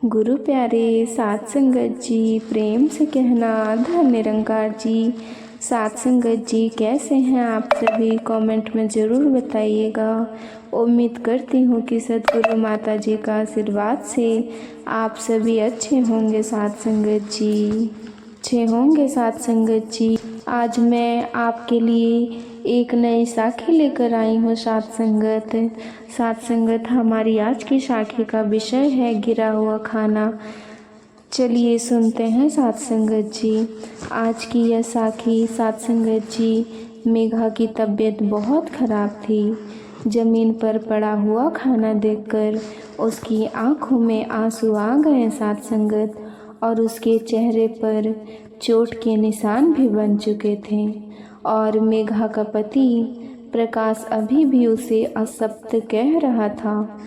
गुरु प्यारे सात संगत जी, प्रेम से कहना धन निरंकार जी। सात संगत जी कैसे हैं आप सभी, कमेंट में ज़रूर बताइएगा। उम्मीद करती हूँ कि सद्गुरु माता जी का आशीर्वाद से आप सभी अच्छे होंगे सात संगत जी, अच्छे होंगे सात संगत जी। आज मैं आपके लिए एक नई साखी लेकर आई हूँ सात संगत। सात संगत हमारी आज की साखी का विषय है गिरा हुआ खाना। चलिए सुनते हैं सात संगत जी आज की यह साखी। सात संगत जी, मेघा की तबीयत बहुत ख़राब थी। ज़मीन पर पड़ा हुआ खाना देखकर उसकी आंखों में आंसू आ गए सात संगत, और उसके चेहरे पर चोट के निशान भी बन चुके थे। और मेघा का पति प्रकाश अभी भी उसे असत्य कह रहा था,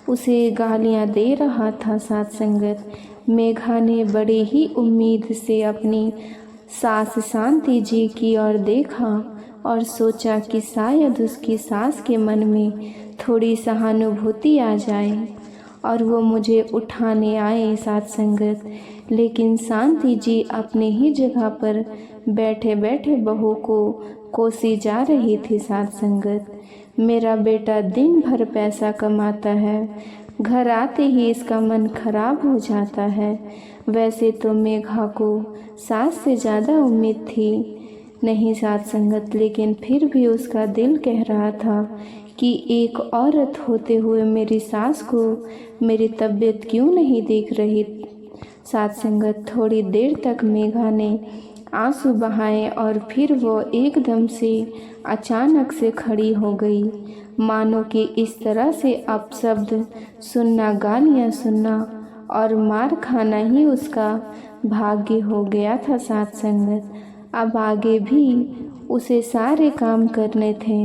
उसे गालियां दे रहा था सात संगत। मेघा ने बड़े ही उम्मीद से अपनी सास शांति जी की ओर देखा और सोचा कि शायद उसकी सास के मन में थोड़ी सहानुभूति आ जाए और वो मुझे उठाने आए सात संगत। लेकिन शांति जी अपने ही जगह पर बैठे बैठे बहू को कोसी जा रही थी सात संगत। मेरा बेटा दिन भर पैसा कमाता है, घर आते ही इसका मन खराब हो जाता है। वैसे तो मेघा को सास से ज़्यादा उम्मीद थी नहीं सात संगत, लेकिन फिर भी उसका दिल कह रहा था कि एक औरत होते हुए मेरी सास को मेरी तबीयत क्यों नहीं देख रही सात संगत। थोड़ी देर तक मेघा ने आंसू बहाए और फिर वो एकदम से अचानक से खड़ी हो गई, मानो कि इस तरह से अपशब्द सुनना, गालियाँ सुनना और मार खाना ही उसका भाग्य हो गया था सात संगत। अब आगे भी उसे सारे काम करने थे।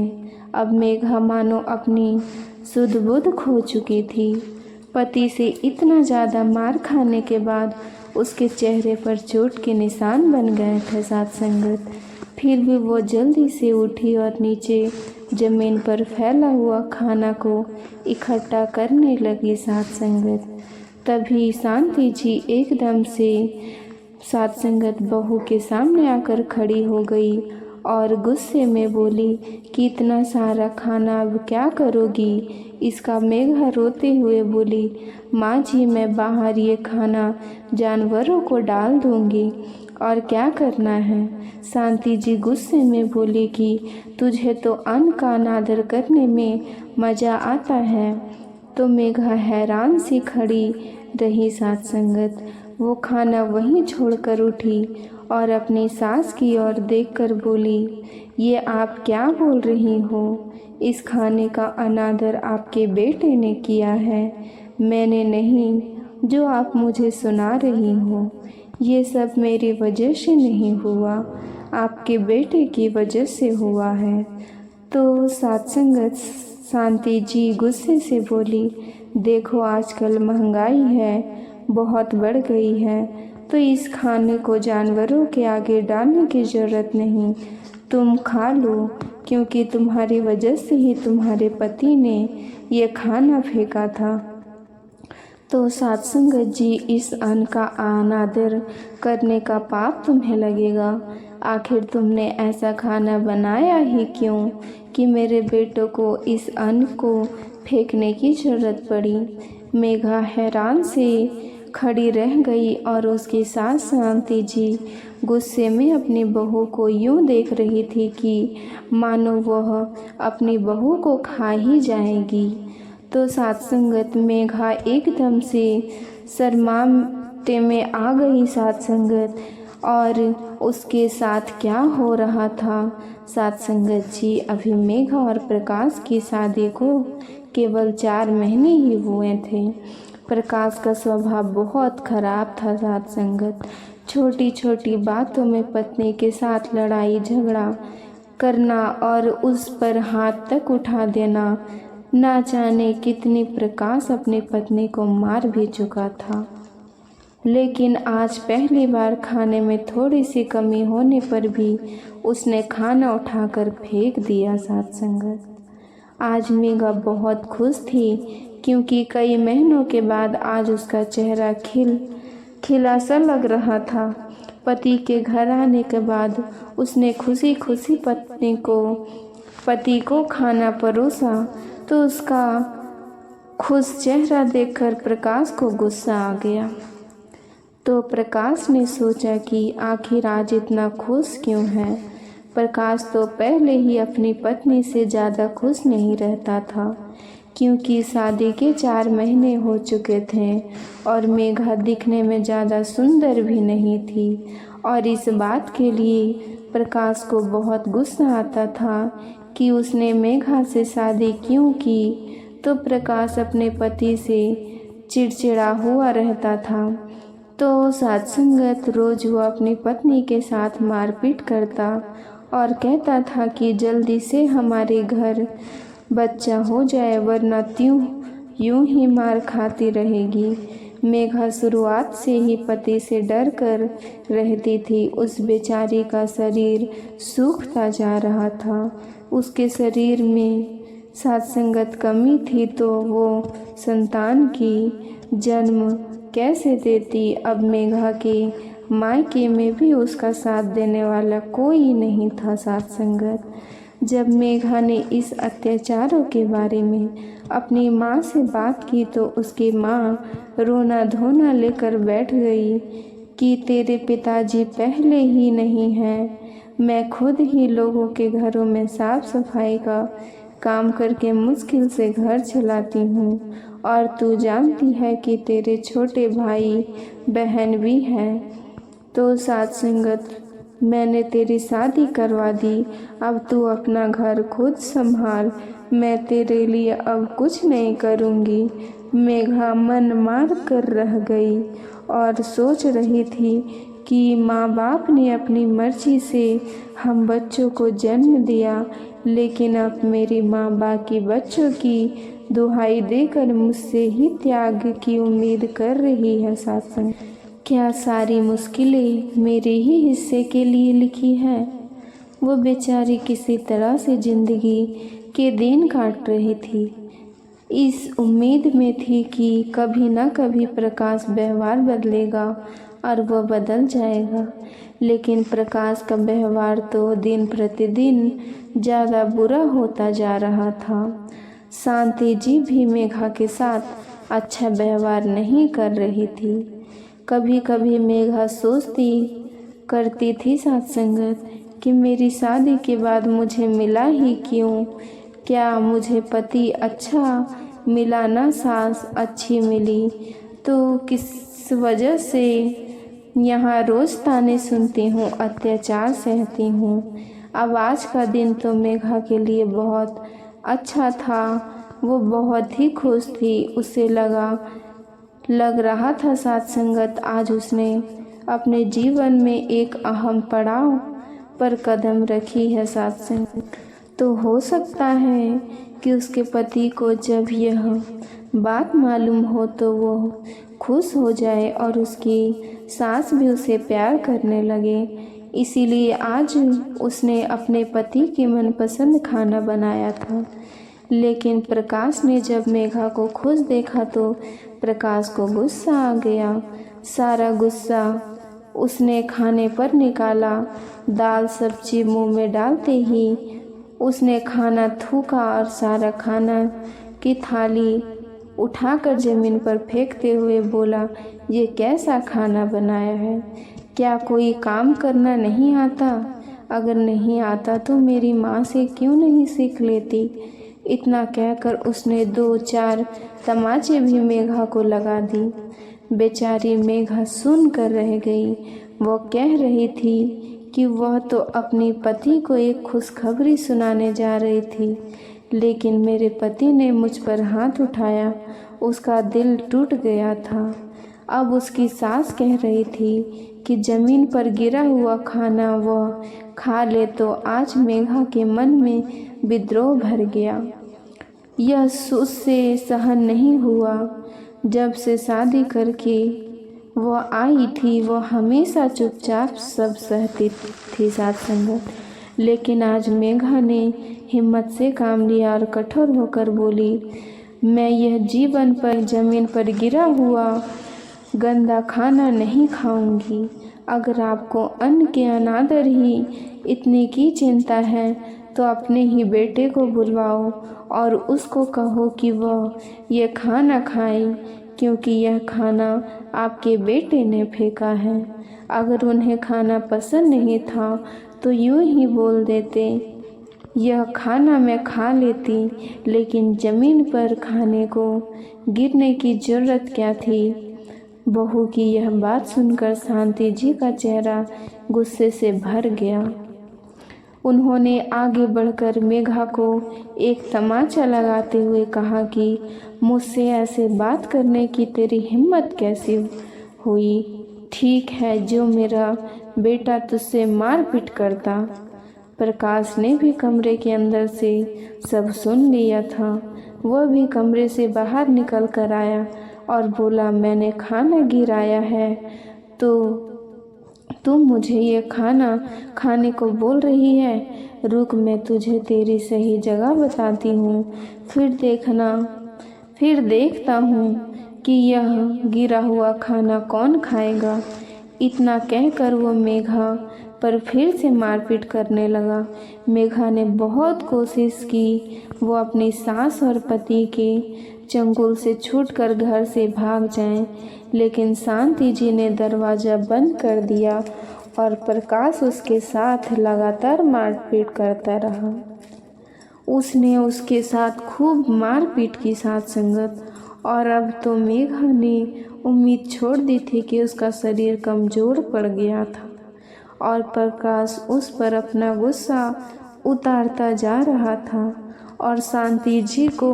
अब मेघा मानो अपनी सुध बुध खो चुकी थी। पति से इतना ज़्यादा मार खाने के बाद उसके चेहरे पर चोट के निशान बन गए थे सात संगत। फिर भी वो जल्दी से उठी और नीचे ज़मीन पर फैला हुआ खाना को इकट्ठा करने लगी सात संगत। तभी शांति जी एकदम से सात संगत बहू के सामने आकर खड़ी हो गई और गुस्से में बोली कि इतना सारा खाना अब क्या करोगी। इसका मेघा रोते हुए बोली, माँ जी मैं बाहर ये खाना जानवरों को डाल दूँगी, और क्या करना है। शांति जी गुस्से में बोली कि तुझे तो अन्न का अनादर करने में मज़ा आता है। तो मेघा हैरान सी खड़ी रही सात संगत। वो खाना वहीं छोड़कर उठी और अपनी सास की ओर देखकर बोली, ये आप क्या बोल रही हो। इस खाने का अनादर आपके बेटे ने किया है, मैंने नहीं। जो आप मुझे सुना रही हो ये सब मेरी वजह से नहीं हुआ, आपके बेटे की वजह से हुआ है। तो सात संगत शांति जी गुस्से से बोली, देखो आजकल महंगाई है बहुत बढ़ गई है, तो इस खाने को जानवरों के आगे डालने की ज़रूरत नहीं, तुम खा लो, क्योंकि तुम्हारी वजह से ही तुम्हारे पति ने ये खाना फेंका था। तो सात संगत जी, इस अन्न का अनादर करने का पाप तुम्हें लगेगा। आखिर तुमने ऐसा खाना बनाया ही क्यों कि मेरे बेटों को इस अन्न को फेंकने की ज़रूरत पड़ी। मेघा हैरान से खड़ी रह गई और उसकी सास शांति जी गुस्से में अपनी बहू को यूं देख रही थी कि मानो वह अपनी बहू को खा ही जाएगी। तो सात संगत मेघा एकदम से शर्माते में आ गई सात संगत, और उसके साथ क्या हो रहा था सात संगत जी। अभी मेघा और प्रकाश की शादी को केवल 4 महीने ही हुए थे। प्रकाश का स्वभाव बहुत खराब था सात संगत। छोटी छोटी बातों में पत्नी के साथ लड़ाई झगड़ा करना और उस पर हाथ तक उठा देना। ना जाने कितनी प्रकाश अपनी पत्नी को मार भी चुका था, लेकिन आज पहली बार खाने में थोड़ी सी कमी होने पर भी उसने खाना उठाकर फेंक दिया सात संगत। आज मेघा बहुत खुश थी क्योंकि कई महीनों के बाद आज उसका चेहरा खिला सा लग रहा था। पति के घर आने के बाद उसने खुशी खुशी पति को खाना परोसा तो उसका खुश चेहरा देखकर प्रकाश को गुस्सा आ गया। तो प्रकाश ने सोचा कि आखिर आज इतना खुश क्यों है। प्रकाश तो पहले ही अपनी पत्नी से ज़्यादा खुश नहीं रहता था, क्योंकि शादी के 4 महीने हो चुके थे और मेघा दिखने में ज़्यादा सुंदर भी नहीं थी। और इस बात के लिए प्रकाश को बहुत गुस्सा आता था कि उसने मेघा से शादी क्यों की। तो प्रकाश अपने पति से चिड़चिड़ा हुआ रहता था। तो साथ संगत रोज वो अपनी पत्नी के साथ मारपीट करता और कहता था कि जल्दी से हमारे घर बच्चा हो जाए, वरना यूं ही मार खाती रहेगी। मेघा शुरुआत से ही पति से डर कर रहती थी। उस बेचारी का शरीर सूखता जा रहा था। उसके शरीर में साथ संगत कमी थी तो वो संतान की जन्म कैसे देती। अब मेघा के मायके में भी उसका साथ देने वाला कोई नहीं था। साथ संगत जब मेघा ने इस अत्याचारों के बारे में अपनी माँ से बात की तो उसकी माँ रोना धोना लेकर बैठ गई कि तेरे पिताजी पहले ही नहीं हैं, मैं खुद ही लोगों के घरों में साफ सफाई का काम करके मुश्किल से घर चलाती हूँ, और तू जानती है कि तेरे छोटे भाई बहन भी हैं। तो साथ संगत मैंने तेरी शादी करवा दी, अब तू अपना घर खुद संभाल, मैं तेरे लिए अब कुछ नहीं करूँगी। मेघा मन मार कर रह गई और सोच रही थी कि माँ बाप ने अपनी मर्जी से हम बच्चों को जन्म दिया, लेकिन अब मेरी माँ बाकी बच्चों की दुहाई देकर मुझसे ही त्याग की उम्मीद कर रही है। साथ क्या सारी मुश्किलें मेरे ही हिस्से के लिए लिखी है। वो बेचारी किसी तरह से जिंदगी के दिन काट रही थी। इस उम्मीद में थी कि कभी ना कभी प्रकाश व्यवहार बदलेगा और वह बदल जाएगा, लेकिन प्रकाश का व्यवहार तो दिन प्रतिदिन ज़्यादा बुरा होता जा रहा था। शांति जी भी मेघा के साथ अच्छा व्यवहार नहीं कर रही थी। कभी कभी मेघा सोचती करती थी साथ संगत कि मेरी शादी के बाद मुझे मिला ही क्यों, क्या मुझे पति अच्छा मिला ना सास अच्छी मिली, तो किस वजह से यहाँ रोज़ ताने सुनती हूँ, अत्याचार सहती हूँ। अब आज का दिन तो मेघा के लिए बहुत अच्छा था। वो बहुत ही खुश थी। उसे लग रहा था साथ संगत आज उसने अपने जीवन में एक अहम पड़ाव पर कदम रखी है। साथ संगत तो हो सकता है कि उसके पति को जब यह बात मालूम हो तो वो खुश हो जाए और उसकी सास भी उसे प्यार करने लगे। इसीलिए आज उसने अपने पति के मनपसंद खाना बनाया था। लेकिन प्रकाश ने जब मेघा को खुश देखा तो प्रकाश को गुस्सा आ गया। सारा गुस्सा उसने खाने पर निकाला। दाल सब्जी मुंह में डालते ही उसने खाना थूका और सारा खाना की थाली उठाकर ज़मीन पर फेंकते हुए बोला, ये कैसा खाना बनाया है? क्या कोई काम करना नहीं आता? अगर नहीं आता तो मेरी माँ से क्यों नहीं सीख लेती? इतना कहकर उसने 2-4 तमाचे भी मेघा को लगा दी। बेचारी मेघा सुन कर रह गई। वो कह रही थी कि वह तो अपनी पति को एक खुशखबरी सुनाने जा रही थी, लेकिन मेरे पति ने मुझ पर हाथ उठाया, उसका दिल टूट गया था। अब उसकी सास कह रही थी कि ज़मीन पर गिरा हुआ खाना वह खा ले, तो आज मेघा के मन में विद्रोह भर गया। यह उससे सहन नहीं हुआ। जब से शादी करके वह आई थी वह हमेशा चुपचाप सब सहती थी साथ संगत, लेकिन आज मेघा ने हिम्मत से काम लिया और कठोर होकर बोली, मैं यह जीवन पर ज़मीन पर गिरा हुआ गंदा खाना नहीं खाऊंगी। अगर आपको अन्न के अनादर ही इतने की चिंता है तो अपने ही बेटे को बुलवाओ और उसको कहो कि वह यह खाना खाए, क्योंकि यह खाना आपके बेटे ने फेंका है। अगर उन्हें खाना पसंद नहीं था तो यूं ही बोल देते, यह खाना मैं खा लेती, लेकिन ज़मीन पर खाने को गिरने की ज़रूरत क्या थी। बहू की यह बात सुनकर शांति जी का चेहरा गुस्से से भर गया। उन्होंने आगे बढ़कर मेघा को एक तमाचा लगाते हुए कहा कि मुझसे ऐसे बात करने की तेरी हिम्मत कैसे हुई। ठीक है, जो मेरा बेटा तुझसे मारपीट करता। प्रकाश ने भी कमरे के अंदर से सब सुन लिया था। वह भी कमरे से बाहर निकल कर आया और बोला, मैंने खाना गिराया है तो तुम मुझे ये खाना खाने को बोल रही है। रुक, मैं तुझे तेरी सही जगह बताती हूँ, फिर देखता हूँ कि यह गिरा हुआ खाना कौन खाएगा। इतना कहकर वो मेघा पर फिर से मारपीट करने लगा। मेघा ने बहुत कोशिश की वो अपनी सास और पति के चंगुल से छूटकर घर से भाग जाएं, लेकिन शांति जी ने दरवाज़ा बंद कर दिया और प्रकाश उसके साथ लगातार मारपीट करता रहा। उसने उसके साथ खूब मारपीट की साथ संगत, और अब तो मेघा ने उम्मीद छोड़ दी थी कि उसका शरीर कमज़ोर पड़ गया था और प्रकाश उस पर अपना गुस्सा उतारता जा रहा था और शांति जी को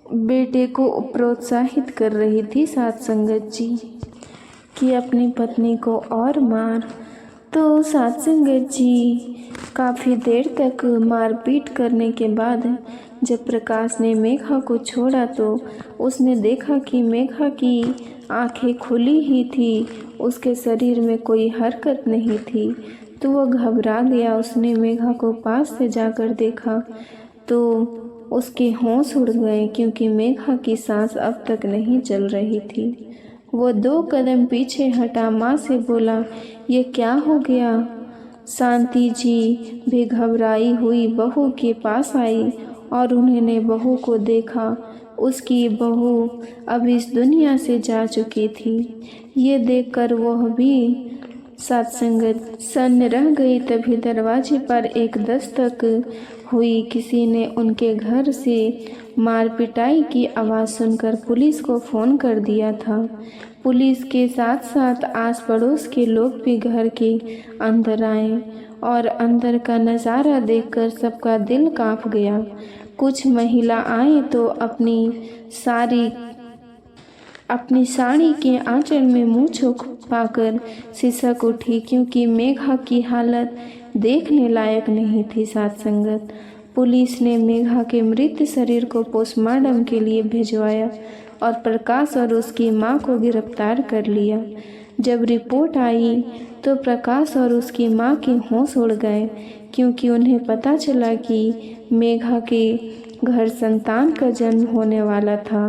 बेटे को प्रोत्साहित कर रही थी साथ संगत जी कि अपनी पत्नी को और मार। तो साथ संगत जी काफ़ी देर तक मारपीट करने के बाद जब प्रकाश ने मेघा को छोड़ा तो उसने देखा कि मेघा की आंखें खुली ही थी, उसके शरीर में कोई हरकत नहीं थी। तो वह घबरा गया। उसने मेघा को पास से जाकर देखा तो उसके होश उड़ गए, क्योंकि मेघा की सांस अब तक नहीं चल रही थी। वो 2 कदम पीछे हटा, माँ से बोला, ये क्या हो गया। शांति जी भी घबराई हुई बहू के पास आई और उन्होंने बहू को देखा। उसकी बहू अब इस दुनिया से जा चुकी थी। ये देखकर वह भी सत्संगत सन्न रह गई। तभी दरवाजे पर एक दस्तक हुई। किसी ने उनके घर से मार पिटाई की आवाज़ सुनकर पुलिस को फ़ोन कर दिया था। पुलिस के साथ साथ आस पड़ोस के लोग भी घर के अंदर आए और अंदर का नज़ारा देखकर सबका दिल कांप गया। कुछ महिला आई तो अपनी साड़ी के आंचल में मुंह छुपाकर सिसक उठी, क्योंकि मेघा की हालत देखने लायक नहीं थी। साथ संगत पुलिस ने मेघा के मृत शरीर को पोस्टमार्टम के लिए भिजवाया और प्रकाश और उसकी मां को गिरफ्तार कर लिया। जब रिपोर्ट आई तो प्रकाश और उसकी मां के होश उड़ गए, क्योंकि उन्हें पता चला कि मेघा के घर संतान का जन्म होने वाला था।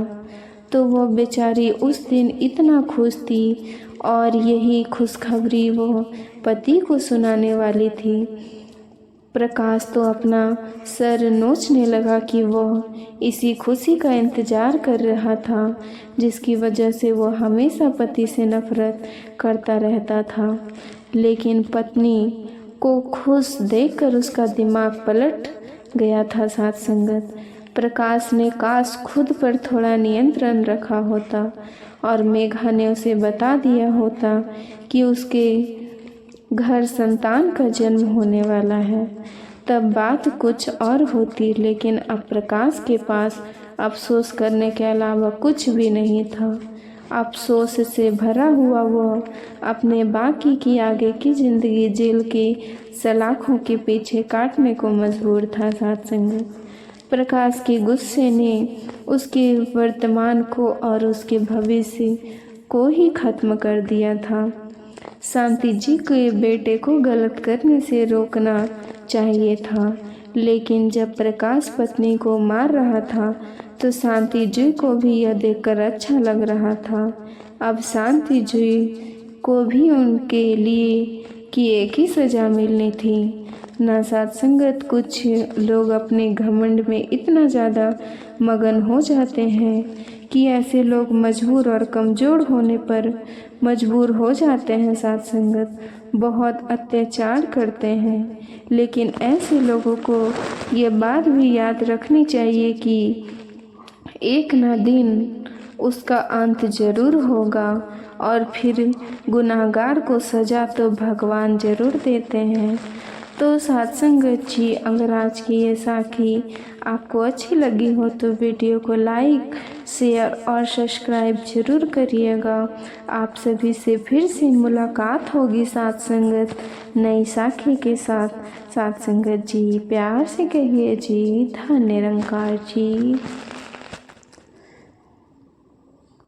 तो वो बेचारी उस दिन इतना खुश थी और यही खुशखबरी वो पति को सुनाने वाली थी। प्रकाश तो अपना सर नोचने लगा कि वह इसी खुशी का इंतज़ार कर रहा था जिसकी वजह से वो हमेशा पति से नफरत करता रहता था। लेकिन पत्नी को खुश देखकर उसका दिमाग पलट गया था। साथ संगत प्रकाश ने काश खुद पर थोड़ा नियंत्रण रखा होता और मेघा ने उसे बता दिया होता कि उसके घर संतान का जन्म होने वाला है, तब बात कुछ और होती। लेकिन अब प्रकाश के पास अफसोस करने के अलावा कुछ भी नहीं था। अफसोस से भरा हुआ वह अपने बाकी की आगे की ज़िंदगी जेल के सलाखों के पीछे काटने को मजबूर था। साथ संगत प्रकाश के गुस्से ने उसके वर्तमान को और उसके भविष्य को ही खत्म कर दिया था। शांति जी के बेटे को गलत करने से रोकना चाहिए था, लेकिन जब प्रकाश पत्नी को मार रहा था तो शांति जी को भी यह देखकर अच्छा लग रहा था। अब शांति जी को भी उनके लिए कि एक ही सज़ा मिलनी थी ना। साथ संगत कुछ लोग अपने घमंड में इतना ज़्यादा मगन हो जाते हैं कि ऐसे लोग मजबूर और कमज़ोर होने पर मजबूर हो जाते हैं। साथ संगत बहुत अत्याचार करते हैं, लेकिन ऐसे लोगों को ये बात भी याद रखनी चाहिए कि एक ना दिन उसका अंत ज़रूर होगा और फिर गुनाहगार को सज़ा तो भगवान ज़रूर देते हैं। तो साथ संगत जी, अगर आज की ये साखी आपको अच्छी लगी हो तो वीडियो को लाइक, शेयर और सब्सक्राइब जरूर करिएगा। आप सभी से फिर से मुलाकात होगी साथ संगत नई साखी के साथ। साथ संगत जी प्यार से कहिए जी धन्य निरंकार जी।